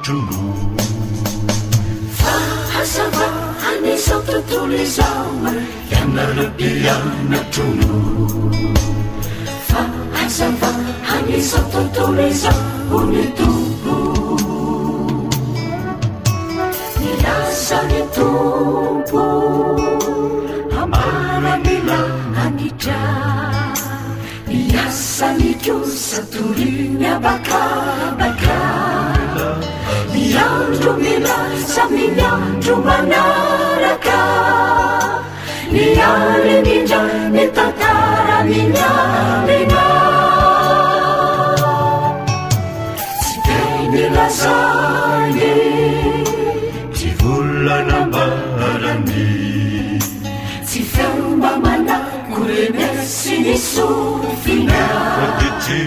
tunggu. Fahasabahani sa tutulisan yang lebih yang tunggu. Fahasabahani sa tutulisan unitubu. Nilasa nitubu amara bilang anida. Niasa nitu satulinya baka-baka. Yang dumila saminya dumanaraka. Niya ninja nitatara niya lina. Sikay nila sani Tivula na barani. Sifeu mamana kurene sinisufina. Waditi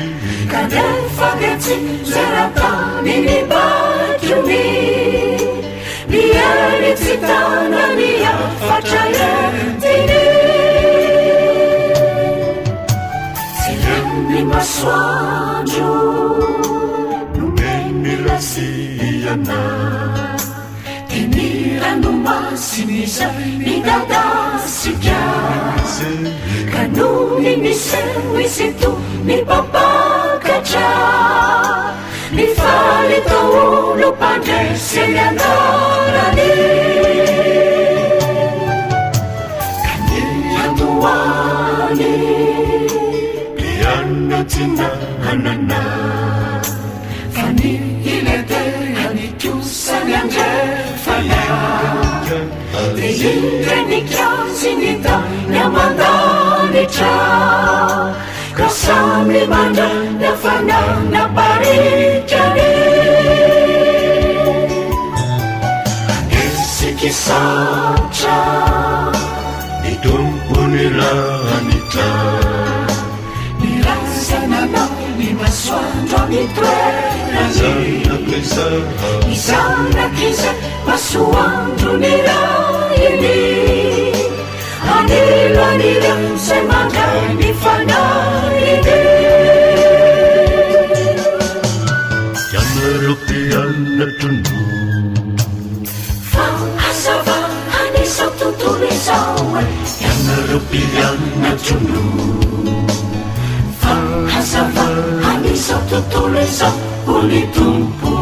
Kade fageti zerata nini bajumi. Niya nititana niya facaye tini. Silemi maswaju numeni la siyana. Tinirano masinisa nidadasikya. Kanuni nisewisitu nipapakacha. Nifalito ulo pande senyandarani. Kaniyatuwani Piano tina hanana. Fani ilete hanichusan yang jefana. Teyinrenikya sinita nyamandanicha. Kasami manda na fana na parijani. Isikisacha Itumpu nila anita. Nirasa na na ni maswandwa mitwerani. Sana kesa Isana kisa masuandu nila ini. Anila nila semanga nifana ini. yang merupian na tunggu. Fahasava hani satu tulisan yang merupian na tunu. Fahasava hani satu tulisan uli tumpu.